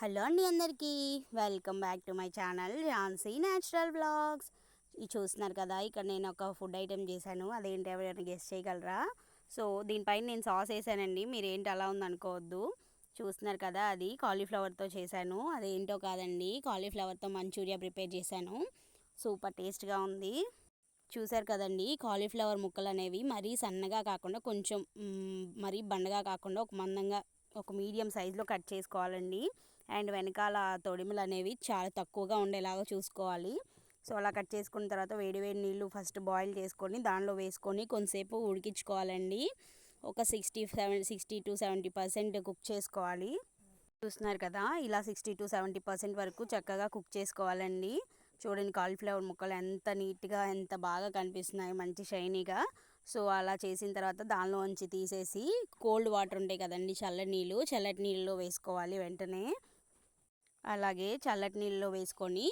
Hello అండి అందరికీ welcome back to my channel Jhansi natural vlogs. ఇది చూస్తున్నారు కదా, ఇక్కడ నేను ఒక ఫుడ్ ఐటెం చేశాను. అదేంటి ఎవరైనా గెస్ట్ చేయగలరా? సో దీనిపైన నేను సాస్ వేసానండి, మీరు ఏంటి అలా ఉందనుకోవద్దు. చూస్తున్నారు కదా, అది కాలీఫ్లవర్తో చేశాను. అదేంటో కాదండి, కాలీఫ్లవర్తో మంచూరియా ప్రిపేర్ చేశాను. సూపర్ టేస్ట్గా ఉంది. చూసారు కదండి, కాలీఫ్లవర్ ముక్కలు అనేవి మరీ సన్నగా కాకుండా కొంచెం మరీ బండగా కాకుండా ఒక మందంగా ఒక మీడియం సైజులో కట్ చేసుకోవాలండి. అండ్ వెనకాల తొడిమలు అనేవి చాలా తక్కువగా ఉండేలాగా చూసుకోవాలి. సో అలా కట్ చేసుకున్న తర్వాత వేడి వేడి నీళ్ళు ఫస్ట్ బాయిల్ చేసుకొని దానిలో వేసుకొని కొంతసేపు ఉడికించుకోవాలండి. ఒక 60-70% కుక్ చేసుకోవాలి. చూస్తున్నారు కదా, ఇలా 60-70% వరకు చక్కగా కుక్ చేసుకోవాలండి. చూడండి కాలీఫ్లవర్ ముక్కలు ఎంత నీట్గా ఎంత బాగా కనిపిస్తున్నాయి, మంచి షైనీగా. సో అలా చేసిన తర్వాత దానిలోంచి తీసేసి కోల్డ్ వాటర్ ఉంటాయి కదండి, చల్లటి నీళ్ళలో వేసుకోవాలి వెంటనే. అలాగే చల్లటి నీళ్ళలో వేసుకొని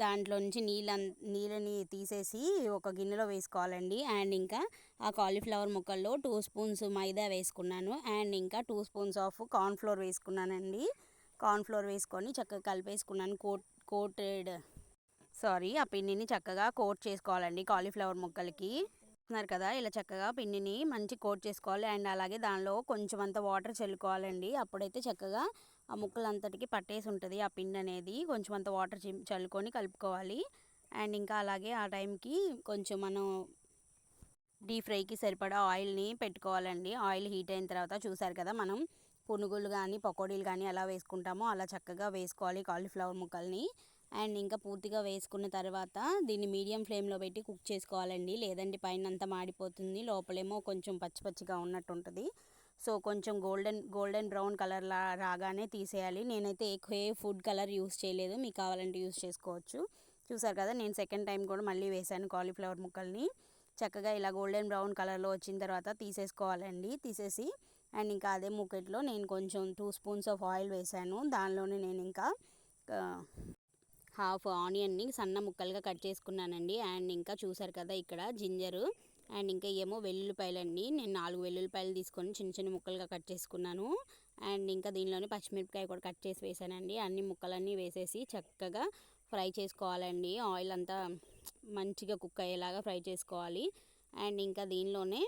దాంట్లో నుంచి నీళ్ళని తీసేసి ఒక గిన్నెలో వేసుకోవాలండి. అండ్ ఇంకా ఆ కాలీఫ్లవర్ ముక్కల్లో 2 స్పూన్స్ మైదా వేసుకున్నాను. అండ్ ఇంకా 2 స్పూన్స్ ఆఫ్ కార్న్ఫ్లోర్ వేసుకున్నానండి. కార్న్ఫ్లోర్ వేసుకొని చక్కగా కలిపేసుకున్నాను. ఆ పిండిని చక్కగా కోట్ చేసుకోవాలండి కాలీఫ్లవర్ ముక్కలకి. చూస్తున్నారు కదా, ఇలా చక్కగా పిండిని మంచి కోట్ చేసుకోవాలి. అండ్ అలాగే దానిలో కొంచెం అంత వాటర్ చల్లుకోవాలండి. అప్పుడైతే చక్కగా ఆ ముక్కలంతటికి పట్టేసి ఉంటుంది ఆ పిండి అనేది. కొంచెం అంత వాటర్ చల్లుకొని కలుపుకోవాలి. అండ్ ఇంకా అలాగే ఆ టైంకి కొంచెం మనం డీప్ ఫ్రైకి సరిపడా ఆయిల్ని పెట్టుకోవాలండి. ఆయిల్ హీట్ అయిన తర్వాత చూసారు కదా, మనం పునుగులు కానీ పకోడీలు కానీ ఎలా వేసుకుంటామో అలా చక్కగా వేసుకోవాలి కాలీఫ్లవర్ ముక్కల్ని. అండ్ ఇంకా పూర్తిగా వేసుకున్న తర్వాత దీన్ని మీడియం ఫ్లేమ్లో పెట్టి కుక్ చేసుకోవాలండి. లేదంటే పైన అంతా మాడిపోతుంది, లోపలేమో కొంచెం పచ్చి పచ్చిగా ఉన్నట్టు ఉంటుంది. సో కొంచెం గోల్డెన్ బ్రౌన్ కలర్ రాగానే తీసేయాలి. నేనైతే ఏ ఫుడ్ కలర్ యూస్ చేయలేదు, మీకు కావాలంటే యూస్ చేసుకోవచ్చు. చూసారు కదా, నేను సెకండ్ టైం కూడా మళ్ళీ వేసాను కాలీఫ్లవర్ ముక్కల్ని. చక్కగా ఇలా గోల్డెన్ బ్రౌన్ కలర్లో వచ్చిన తర్వాత తీసేసుకోవాలండి. తీసేసి అండ్ ఇంకా అదే మూకెట్లో నేను కొంచెం 2 స్పూన్స్ ఆఫ్ ఆయిల్ వేసాను. దానిలోనే నేను ఇంకా హాఫ్ ఆనియన్ని సన్న ముక్కలుగా కట్ చేసుకున్నానండి. అండ్ ఇంకా చూసారు కదా, ఇక్కడ జింజరు అండ్ ఇంకా ఏమో వెల్లుల్లిపాయలండి. నేను 4 వెల్లుల్లిపాయలు తీసుకొని చిన్న చిన్న ముక్కలుగా కట్ చేసుకున్నాను. అండ్ ఇంకా దీనిలోనే పచ్చిమిరపకాయ కూడా కట్ చేసి వేసానండి. అన్ని ముక్కలన్నీ వేసేసి చక్కగా ఫ్రై చేసుకోవాలండి. ఆయిల్ అంతా మంచిగా కుక్ అయ్యేలాగా ఫ్రై చేసుకోవాలి. అండ్ ఇంకా దీనిలోనే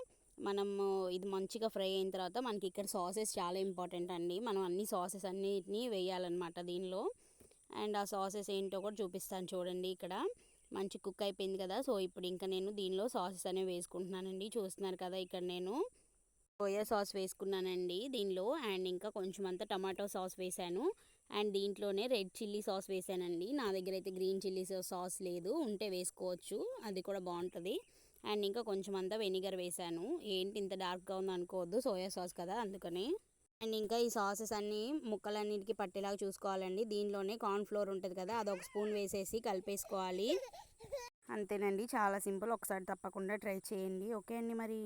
మనము ఇది మంచిగా ఫ్రై అయిన తర్వాత మనకి ఇక్కడ సాసెస్ చాలా ఇంపార్టెంట్ అండి. మనం అన్ని సాసెస్ అన్నిటినీ వేయాలన్నమాట దీనిలో. అండ్ ఆ సాసెస్ ఏంటో కూడా చూపిస్తాను చూడండి. ఇక్కడ మంచి కుక్ అయిపోయింది కదా. సో ఇప్పుడు ఇంకా నేను దీనిలో సాసెస్ అనేవి వేసుకుంటున్నానండి. చూస్తున్నారు కదా, ఇక్కడ నేను సోయా సాస్ వేసుకున్నానండి దీనిలో. అండ్ ఇంకా కొంచెం అంతా టమాటో సాస్ వేసాను. అండ్ దీంట్లోనే రెడ్ చిల్లీ సాస్ వేసానండి. నా దగ్గర అయితే గ్రీన్ చిల్లీ సాస్ లేదు, ఉంటే వేసుకోవచ్చు, అది కూడా బాగుంటుంది. అండ్ ఇంకా కొంచెం అంతా వెనిగర్ వేసాను. ఏంటి ఇంత డార్క్గా ఉంది అనుకోవద్దు, సోయా సాస్ కదా అందుకని. అండ్ ఇంకా ఈ సాసెస్ అన్నీ ముక్కలన్నిటికీ పట్టేలాగా చూసుకోవాలండి. దీనిలోనే కార్న్ఫ్లోర్ ఉంటుంది కదా, అదొక స్పూన్ వేసేసి కలిపేసుకోవాలి. అంతేనండి, చాలా సింపుల్. ఒకసారి తప్పకుండా ట్రై చేయండి. ఓకే అండి మరి.